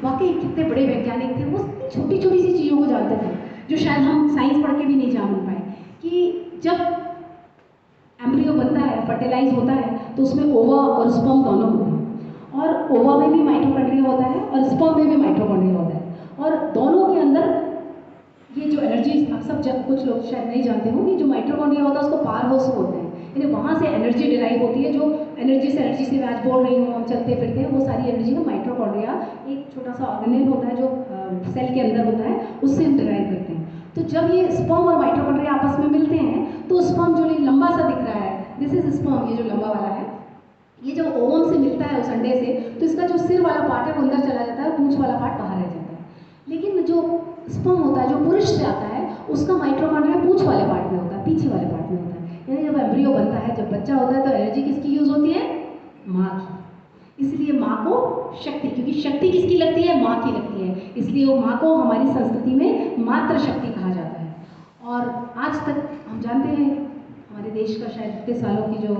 वाकई कितने बड़े वैज्ञानिक थे, वो इतनी छोटी छोटी सी चीज़ों को जानते थे जो शायद हम साइंस पढ़ के भी नहीं जान पाए। कि जब एम्ब्रियो बनता है, फर्टिलाइज होता है, तो उसमें ओवा और स्पर्म दोनों होते हैं, और ओवा में भी माइटोकॉन्ड्रिया होता है और स्पर्म में भी माइटोकॉन्ड्रिया होता है, और दोनों के अंदर ये जो एनर्जी, आप सब कुछ लोग शायद नहीं जानते हो कि जो माइटोकॉन्ड्रिया होता है उसको पावर हाउस बोलते हैं, यानी वहाँ से एनर्जी डिराइव होती है। जो एनर्जी से मैं आज बोल रही हूँ, हम चलते फिरते हैं, वो सारी एनर्जी का माइटोकॉन्ड्रिया, एक छोटा सा ऑर्गेनेल होता है जो सेल के अंदर होता है, उससे हम डिराइव करते हैं। तो जब ये स्पर्म और माइटोकॉन्ड्रिया आपस में मिलते हैं, तो स्पर्म जो लंबा सा दिख रहा है, दिस इज स्पर्म, ये जो लंबा वाला है, ये जब ओवम से मिलता है उस अंडे से, तो इसका जो सिर वाला पार्ट है वो अंदर चला जाता है, पूंछ वाला पार्ट बाहर रह जाता है। लेकिन जो स्पर्म होता है, जो पुरुष से आता है, उसका माइटोकॉन्ड्रिया पूंछ वाले पार्ट में होता है, पीछे वाले पार्ट में होता है। यानी जब एम्ब्रियो बनता है, जब बच्चा होता है, तो एनर्जी किसकी यूज होती है? माँ की। इसलिए माँ को शक्ति, क्योंकि शक्ति किसकी लगती है? माँ की लगती है, इसलिए वो माँ को हमारी संस्कृति में मातृ शक्ति कहा जाता है। और आज तक हम जानते हैं हमारे देश का शायद इतने सालों की जो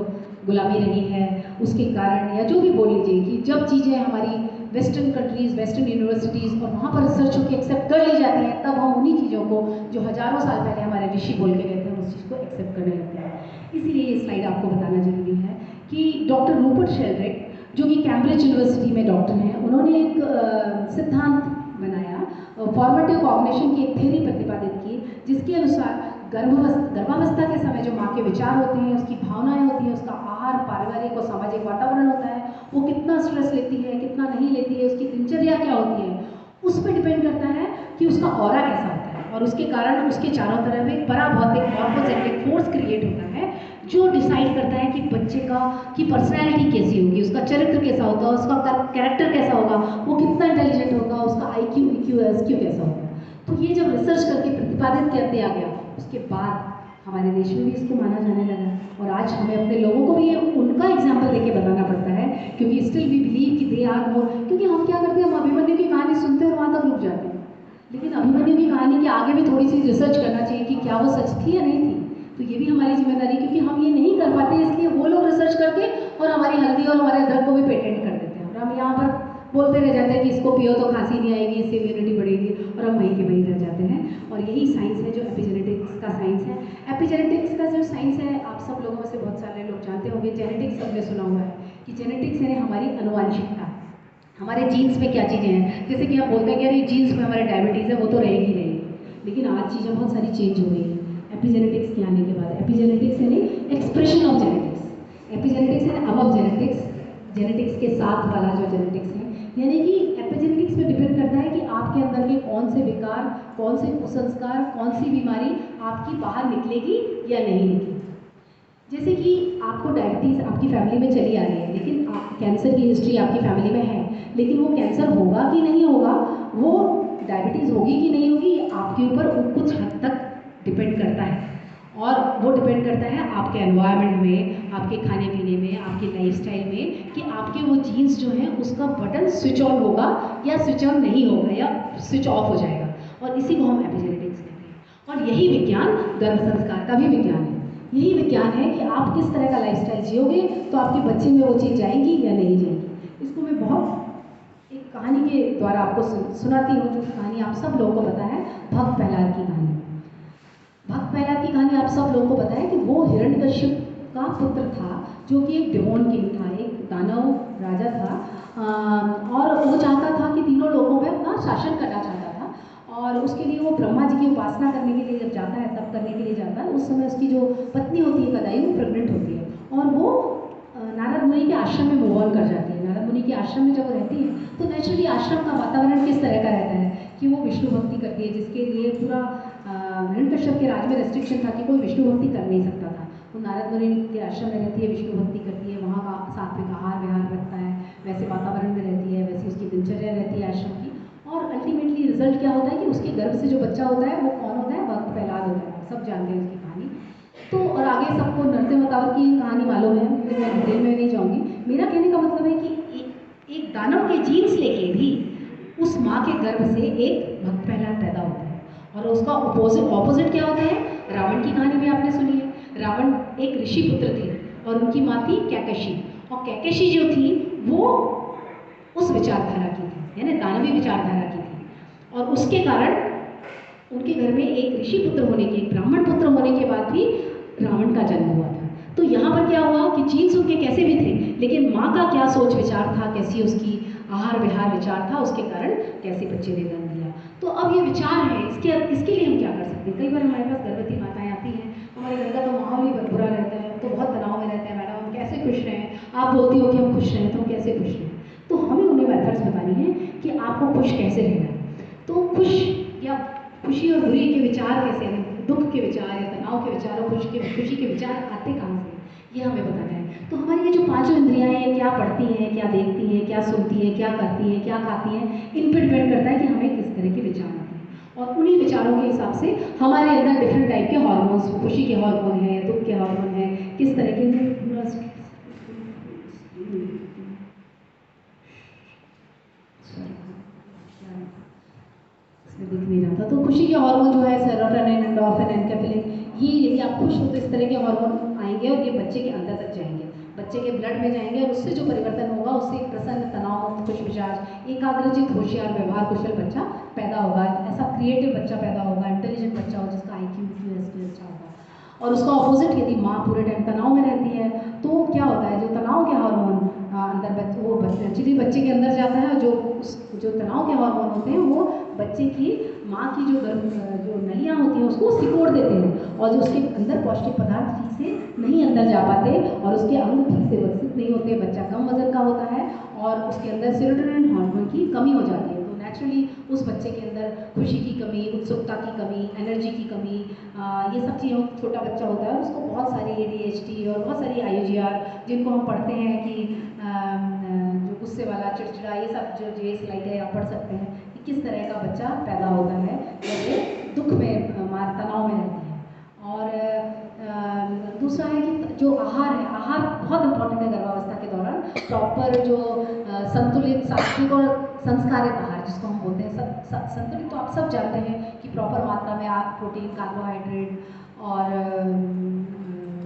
गुलामी रही है, उसके कारण, या जो भी बोल लीजिए, कि जब चीज़ें हमारी वेस्टर्न कंट्रीज़, वेस्टर्न यूनिवर्सिटीज़ और वहाँ पर रिसर्च होकर एक्सेप्ट कर ली जाती हैं, तब हम उन्हीं चीज़ों को जो हज़ारों साल पहले हमारे ऋषि बोल के गए थे, उस चीज़ को एक्सेप्ट करने लगते हैं। इसीलिए ये स्लाइड आपको बताना जरूरी है कि डॉक्टर रूपर्ट शेल्ड्रिक, जो कि कैम्ब्रिज यूनिवर्सिटी में डॉक्टर हैं, उन्होंने एक सिद्धांत बनाया, फॉर्मेटिव कॉग्निशन की एक थ्योरी प्रतिपादित की, जिसके अनुसार गर्भावस्था के समय जो माँ के विचार होते हैं, उसकी भावनाएं होती हैं, उसका आहार, पारिवारिक और सामाजिक वातावरण होता है, वो कितना स्ट्रेस लेती है, कितना नहीं लेती है, उसकी दिनचर्या क्या होती है, उस पर डिपेंड करता है कि उसका ऑरा कैसा होता है। और उसके कारण उसके चारों तरफ एक पराभौतिक मॉर्फोजेनेटिक फोर्स क्रिएट होता है, जो डिसाइड करता है कि बच्चे की पर्सनैलिटी कैसी होगी, उसका चरित्र कैसा होगा, उसका कैरेक्टर कैसा होगा, वो कितना इंटेलिजेंट होगा, उसका IQ, EQ, SQ कैसा होगा। तो ये जब रिसर्च करके प्रतिपादित कर दिया गया, उसके बाद हमारे देश में भी इसको माना जाने लगा, और आज हमें अपने लोगों को भी ये उनका एग्जाम्पल देके बताना पड़ता है, क्योंकि स्टिल वी बिलीव कि दे आर मोर। क्योंकि हम क्या करते हैं, हम अभिमन्यु की कहानी सुनते हैं और वहाँ तक रुक जाते हैं, लेकिन अभिमन्यु की कहानी के आगे भी थोड़ी सी रिसर्च करना चाहिए कि क्या वो सच थी या नहीं थी। तो ये भी हमारी जिम्मेदारी, क्योंकि हम ये नहीं कर पाते, इसलिए वो लोग रिसर्च करके और हमारी हल्दी और हमारे अदरक को भी पेटेंट कर देते हैं, और हम यहाँ पर बोलते रह जाते हैं कि इसको पियो तो खांसी नहीं आएगी, इससे इम्यूनिटी बढ़ेगी, और हम वहीं के वहीं रह जाते हैं। और यही साइंस है जो एपिजेनेटिक्स का साइंस है। एपिजेनेटिक्स का जो साइंस है, आप सब लोगों में से बहुत सारे लोग जानते होंगे, जेनेटिक्स सबने सुना हुआ है कि जेनेटिक्स यानी हमारी अनुवांशिकता, हमारे जीन्स में क्या चीज़ें हैं। जैसे कि हम बोलते हैं कि यार ये जीन्स में हमारे डायबिटीज़ है, वो तो रहेगी रहेगी, लेकिन आज चीज़ें बहुत सारी चेंज हो गई हैं एपिजेनेटिक्स के आने के बाद। एपिजेनेटिक्स यानी एक्सप्रेशन ऑफ जेनेटिक्स, एपिजेनेटिक्स यानी अबव जेनेटिक्स, जेनेटिक्स के साथ वाला जो जेनेटिक्स है, यानी कि एपिजेनेटिक्स पे डिपेंड करता है कि आपके अंदर के कौन से विकार, कौन से कुसंस्कार, कौन सी बीमारी आपकी बाहर निकलेगी या नहीं निकलेगी। जैसे कि आपको डायबिटीज़ आपकी फैमिली में चली आ रही है, लेकिन कैंसर की हिस्ट्री आपकी फैमिली में है, लेकिन वो कैंसर होगा कि नहीं होगा, वो डायबिटीज़ होगी कि नहीं होगी, आपके ऊपर कुछ हद तक डिपेंड करता है। और वो डिपेंड करता है आपके एनवायरनमेंट में, आपके खाने पीने में, आपके लाइफस्टाइल में, कि आपके वो जीन्स जो हैं उसका बटन स्विच ऑन होगा या स्विच ऑन नहीं होगा या स्विच ऑफ हो जाएगा, और इसी को हम एपिजेनेटिक्स कहते हैं। और यही विज्ञान गर्भ संस्कार का भी विज्ञान है। यही विज्ञान है कि आप किस तरह का लाइफस्टाइल जियोगे तो आपके बच्चे में वो चीज़ जाएंगी या नहीं जाएंगी। इसको मैं बहुत एक कहानी के द्वारा आपको सुनाती हूँ, जो कहानी आप सब लोगों को पता है, भक्त प्रहलाद की कहानी। भक्त प्रहलाद की कहानी आप सब लोगों को पता है कि वो हिरण्यकश्यप का पुत्र था, जो कि एक डेमोन किंग था, एक दानव राजा था, और वो चाहता था कि तीनों लोगों में अपना शासन करना चाहता था। और उसके लिए वो ब्रह्मा जी की उपासना करने के लिए जब जाता है, तब करने के लिए जाता है, उस समय उसकी जो पत्नी होती है कदाई, वो प्रेग्नेंट होती है, और वो नारद मुनि के आश्रम में मूव ऑन कर जाती है। नारद मुनि के आश्रम में जब वो रहती है, तो नेचुरली आश्रम का वातावरण किस तरह का रहता है कि वो विष्णु भक्ति करती है, जिसके लिए पूरा हिरण्यकश्यप के राज में रेस्ट्रिक्शन था कि कोई विष्णु भक्ति कर नहीं सकता था। वो नारद मुनि के आश्रम में रहती है, विष्णु भक्ति करती है, वहाँ का सात्विक आहार विहार रखता है, वैसे वातावरण में रहती है, वैसी उसकी दिनचर्या रहती है आश्रम की। और अल्टीमेटली रिजल्ट क्या होता है कि उसके गर्भ से जो बच्चा होता है वो कौन होता है? भक्त प्रहलाद होता है। सब जानते हैं उसकी कहानी। तो और आगे सबको नरसिंह की कहानी मालूम है, मैं डिटेल में नहीं जाऊँगी। मेरा कहने का मतलब है कि एक दानव के जीन्स लेके भी उस माँ के गर्भ से एक भक्त प्रहलाद पैदा होता है, और उसका ऑपोजिट क्या होता है? रावण की कहानी भी आपने सुनी है। रावण एक ऋषि पुत्र थे और उनकी माँ थी कैकशी, और कैकशी जो थी वो उस विचारधारा की थी, यानी दानवी सात्विक विचारधारा की थी, और उसके कारण उनके घर में एक ऋषि पुत्र होने के, एक ब्राह्मण पुत्र होने के बाद भी रावण का जन्म हुआ था। तो यहाँ पर क्या हुआ कि जीन्स उनके कैसे भी थे, लेकिन माँ का क्या सोच विचार था, कैसी उसकी आहार विहार विचार था, उसके कारण कैसे बच्चे ने जन्म दिया। तो अब ये विचार है, इसके लिए हम क्या कर सकते हैं। कई बार हमारे पास गर्भवती माताएं आती हैं, हमारे घर का तो माहौल ही बुरा रहता है, तो बहुत तनाव में रहते हैं, मैडम हम कैसे खुश रहें, आप बोलती हो कि हम खुश रहें, तो हम कैसे खुश रहें। तो हमें उन्हें मेथड्स बतानी है कि आपको खुश कैसे रहना है। तो खुश या खुशी और बुरी के विचार कैसे, दुख के विचार या तनाव के विचार और खुशी के विचार आते कहाँ से, ये हमें बताना है। तो हमारी ये जो पांचों इंद्रियां हैं, क्या पढ़ती हैं, क्या देखती हैं, क्या सुनती हैं, क्या करती हैं, क्या खाती हैं, इन पर डिपेंड करता है कि हमें किस तरह के विचार आते हैं, और उन्हीं विचारों के हिसाब से हमारे अंदर डिफरेंट टाइप के हार्मोन्स, खुशी के हार्मोन है, दुख के हार्मोन है, किस तरह के दिख नहीं रहा था। तो खुशी के हार्मोन जो है सेरोटोनिन, एंडोर्फिन, एनकेफेलिन, ये यदि आप खुश हो तो इस तरह के हार्मोन आएंगे और ये बच्चे के अंदर तक जाएंगे, बच्चे के ब्लड में जाएंगे, और उससे जो परिवर्तन होगा उससे एक प्रसन्न, तनाव, खुश मिजाज, एकाग्रचित, होशियार, व्यवहार कुशल बच्चा पैदा होगा। ऐसा क्रिएटिव बच्चा पैदा होगा, इंटेलिजेंट बच्चा हो, जिसका IQ QSQ अच्छा होगा। और उसका ऑपोजिट, यदि माँ पूरे टाइम तनाव में रहती है तो क्या होता है, जो तनाव के हार्मोन अंदर बच्चे के अंदर जाता है, जो तनाव के हार्मोन होते हैं वो बच्चे की माँ की जो नलियाँ होती हैं उसको सिकोड़ देते हैं, और जो उसके अंदर पौष्टिक पदार्थ ठीक से नहीं अंदर जा पाते और उसके अंग ठीक से विकसित नहीं होते, बच्चा कम वजन का होता है और उसके अंदर सेरोटोनिन हार्मोन की कमी हो जाती है। तो नेचुरली उस बच्चे के अंदर खुशी की कमी, उत्सुकता की कमी, एनर्जी की कमी, ये सब चीज़ों, छोटा बच्चा होता है उसको बहुत सारी ADHD और बहुत सारी IUGR, जिनको हम पढ़ते हैं कि जो गुस्से वाला, चिड़चिड़ा, ये सब जो स्लाइड है आप पढ़ सकते हैं कि किस तरह का बच्चा पैदा होता है जब वो दुख में, तनाव में रहती है। और दूसरा है कि जो आहार है, आहार बहुत इंपॉर्टेंट है गर्भावस्था के दौरान। प्रॉपर जो संतुलित, सात्विक और संस्कारित आहार जिसको हम बोलते हैं, संतुलित तो आप सब जानते हैं कि प्रॉपर मात्रा में आप प्रोटीन, कार्बोहाइड्रेट और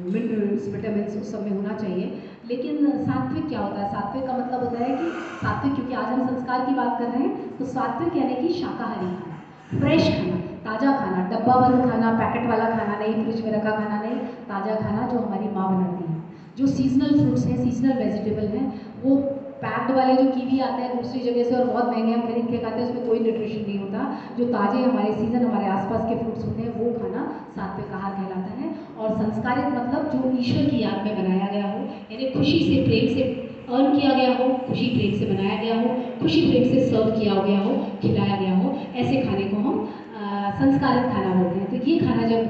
मिनरल्स, विटामिन उस सब में होना चाहिए। लेकिन सात्विक क्या होता है, सात्विक का मतलब होता है कि सात्विक, क्योंकि आज हम संस्कार की बात कर रहे हैं, तो सात्विक यानी कि शाकाहारी खाना, फ्रेश खाना, ताज़ा खाना, डब्बा बंद खाना, पैकेट वाला खाना नहीं, फ्रिज में रखा खाना नहीं, ताज़ा खाना जो हमारी माँ बनाती है। जो सीजनल फ्रूट्स हैं, सीजनल वेजिटेबल हैं, वो पैक्ड वाले जो कीवी आते हैं दूसरी जगह से और बहुत महंगे हम खरीद के खाते हैं, उसमें कोई न्यूट्रिशन नहीं होता। जो ताज़े हमारे सीजन, हमारे आसपास के फ्रूट्स होते हैं, वो खाना सात्विक आहार कहलाता है। और संस्कारित मतलब जो ईश्वर की याद में बनाया गया हो, यानी खुशी से, प्रेम से अर्न किया गया हो, खुशी प्रेम से बनाया गया हो, खुशी प्रेम से सर्व किया गया हो, खिलाया गया हो, ऐसे खाने को हम संस्कारित खाना बोलते हैं। तो ये खाना जब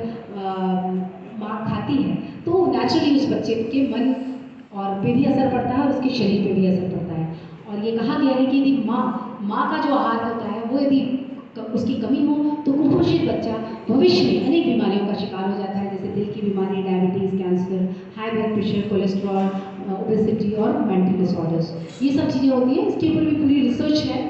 माँ खाती है तो नेचुरली उस बच्चे के मन और पे भी असर पड़ता है और उसके शरीर पे भी असर पड़ता है। और ये कहा गया है कि यदि माँ का जो आहार होता है वो यदि उसकी कमी हो तो कुपोषित बच्चा भविष्य में अनेक बीमारियों का शिकार हो जाता है, जैसे दिल की बीमारी, diabetes, cancer, high blood pressure, cholesterol, obesity और मेंटल डिसऑर्डर्स, ये सब चीज़ें होती हैं। इसके ऊपर भी पूरी रिसर्च है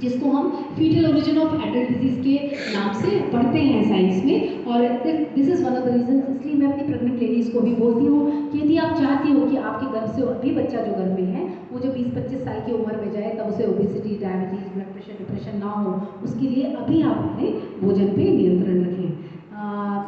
जिसको हम fetal origin of adult disease के नाम से पढ़ते हैं साइंस में। और this is one of the reason, इसलिए मैं अपनी प्रेग्नेंट लेडीज़ को भी बोलती हूँ कि यदि आप चाहती हो कि आपके गर्भ से अभी बच्चा जो गर्भ में है वो जो 20-25 साल की उम्र में जाए तब उसे obesity, diabetes, blood pressure, depression ना हो, उसके लिए अभी आप अपने भोजन पे नियंत्रण रखें।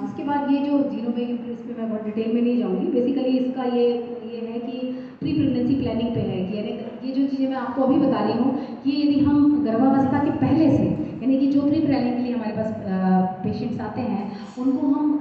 इसके बाद ये जो जीनोमिक, इस पर मैं बहुत डिटेल में नहीं जाऊँगी। बेसिकली इसका ये है कि प्री प्रेगनेंसी प्लानिंग पे है कि यानी ये जो चीज़ें मैं आपको अभी बता रही हूँ कि यदि हम गर्भावस्था के पहले से, यानी कि जो प्री प्लानिंग के लिए हमारे पास पेशेंट्स आते हैं उनको हम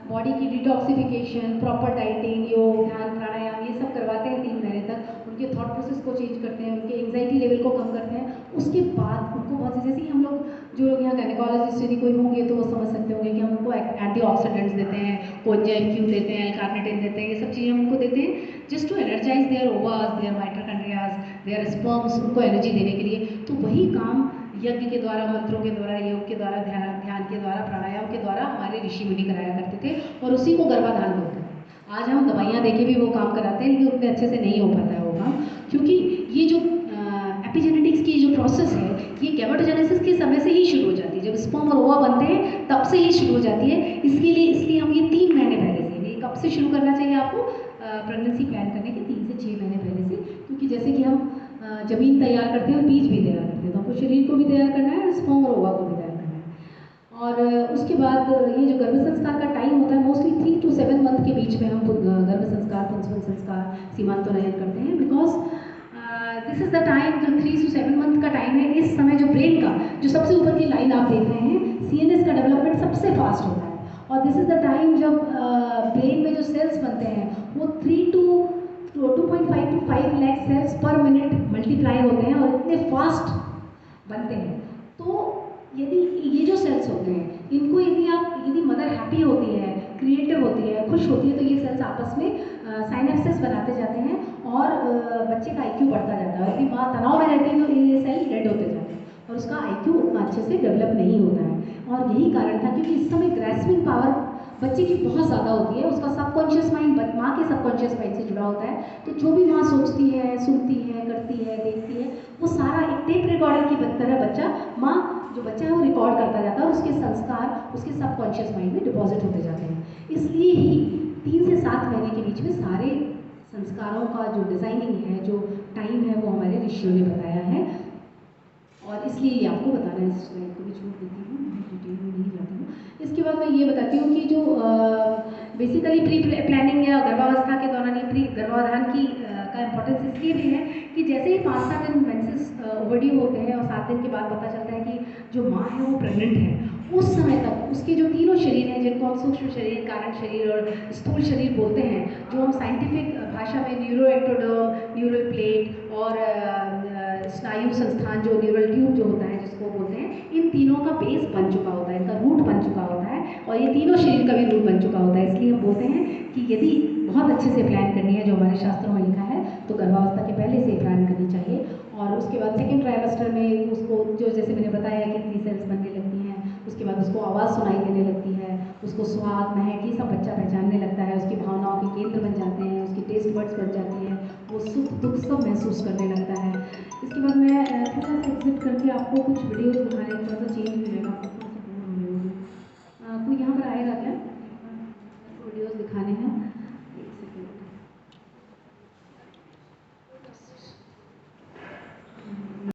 बॉडी की डिटॉक्सिफिकेशन, प्रॉपर डाइटिंग, योग, ध्यान, प्राणायाम ये सब करवाते हैं 3 महीने तक, उनके थॉट प्रोसेस को चेंज करते हैं, उनके एंग्जाइटी लेवल को कम करते हैं। उसके बाद उनको बहुत, जैसे ही हम लोग, जो लोग यहाँ गायनेकोलॉजिस्ट यदि कोई होंगे तो वो समझ सकते होंगे कि हम उनको एंटीऑक्सीडेंट्स देते हैं, कोएंजाइम Q देते हैं, L-कार्निटिन देते हैं, ये सब चीज़ें हम उनको देते हैं just to energize their ovas, their mitochondrias, their sperms, उनको एनर्जी देने के लिए। तो वही काम यज्ञ के द्वारा, मंत्रों के द्वारा, योग के द्वारा, ध्यान के द्वारा, प्राणायाम के द्वारा हमारे ऋषि मुनि कराया करते थे और उसी को गर्भाधान बोलते थे। आज हम दवाइयाँ देके भी वो काम कराते हैं लेकिन उतने अच्छे से नहीं हो पाता है वो काम, क्योंकि ये जो एपिजेनेटिक्स की जो प्रोसेस है ये गैमेटोजेनेसिस के समय से ही शुरू हो जाती है, जब स्पर्म और ओवा बनते हैं तब से ही शुरू हो जाती है। इसलिए हम ये 3 महीने पहले से, ये कब से शुरू करना चाहिए आपको, प्रेगनेंसी प्लान करने के 3 से 6 महीने पहले से, क्योंकि जैसे कि हम ज़मीन तैयार करते हैं और बीज भी तैयार करते हैं, तो हमको शरीर को भी तैयार करना है और स्पर्म और ओवा को भी तैयार करना है। और उसके बाद ये जो गर्भ संस्कार का टाइम होता है मोस्टली 3 to 7 मंथ के बीच में हम गर्भ संस्कार, पुंसवन संस्कार, सीमांतोनयन करते हैं, because this is the time जो 3 to 7 मंथ का टाइम है। इस समय जो ब्रेन का जो सबसे ऊपर की लाइन आप देख रहे हैं, CNS का डेवलपमेंट सबसे फास्ट होता है, और दिस इज द टाइम जब ब्रेन में जो सेल्स बनते हैं वो 2.5 to 5 lakh cells per minute multiply होते हैं और इतने फास्ट बनते हैं। तो यदि ये जो सेल्स होते हैं इनको यदि मदर हैप्पी होती है, क्रिएटिव होती है, खुश होती है, तो ये सेल्स आपस में साइनेप्सिस बनाते जाते हैं और बच्चे का IQ बढ़ता जाता है। यदि माँ तनाव में रहती है तो ये सेल डेड होते जाते हैं और उसका IQ उतना अच्छे से डेवलप नहीं होता है। और यही कारण था क्योंकि इस समय ग्रैस्पिंग पावर बच्चे की बहुत ज़्यादा होती है, उसका सबकॉन्शियस माइंड माँ के सबकॉन्शियस माइंड से जुड़ा होता है। तो जो भी माँ सोचती है, सुनती है, करती है, देखती है, वो सारा एक टेप रिकॉर्डर की तरह बच्चा माँ जो बच्चा है वो रिकॉर्ड करता जाता है और उसके संस्कार उसके सबकॉन्शियस माइंड में डिपॉजिट होते जाते हैं। इसलिए ही 3 से 7 महीने के बीच में सारे संस्कारों का जो डिज़ाइनिंग है, जो टाइम है, वो हमारे ऋषियों ने बताया है और इसलिए आपको बताना है। इस स्लाइड को भी छोड़ देती हूँ, डिटेल में नहीं जाती हूँ। इसके बाद मैं ये बताती हूँ कि जो बेसिकली प्री प्लानिंग या गर्भावस्था के दौरान ये प्री गर्भाधान की का इम्पोर्टेंस इसलिए भी है कि जैसे ही 5-7 दिन मेंसेस ओवरड्यू होते हैं और 7 दिन के बाद पता चलता है कि जो माँ है वो प्रेग्नेंट है, उस समय तक उसके जो तीनों शरीर हैं जिनको हम सूक्ष्म शरीर, कारण शरीर और स्थूल शरीर बोलते हैं, जो हम साइंटिफिक भाषा में न्यूरोएक्टोडर्म, न्यूरल प्लेट और स्नायु संस्थान जो न्यूरल ट्यूब जो होता है जिसको बोलते हैं, इन तीनों का बेस बन चुका होता है, इनका रूट बन चुका होता है और ये तीनों शरीर का भी रूट बन चुका होता है। इसलिए हम बोलते हैं कि यदि बहुत अच्छे से प्लान करनी है, जो हमारे शास्त्रों में लिखा है, तो गर्भावस्था के पहले से प्लान करनी चाहिए। और उसके बाद सेकेंड ट्राइमेस्टर में उसको जो जैसे मैंने बताया कि इतनी सेल्स बनने लगती हैं, उसके बाद उसको आवाज़ सुनाई देने लगती है, उसको स्वाद, महक, ये सब बच्चा पहचानने लगता है, उसकी भावनाओं के केंद्र बन जाते हैं, उसकी टेस्ट बड्स बन जाती है, वो सुख दुख सब महसूस करने लगता है। इसके बाद मैं थोड़ा सा एग्जिट करके आपको कुछ वीडियोस दिखाने, थोड़ा सा चेंज मिलेगा, आपको थोड़ा सा बोर हो रहे होंगे। कोई यहाँ पर आएगा क्या? वीडियोस दिखाने हैं।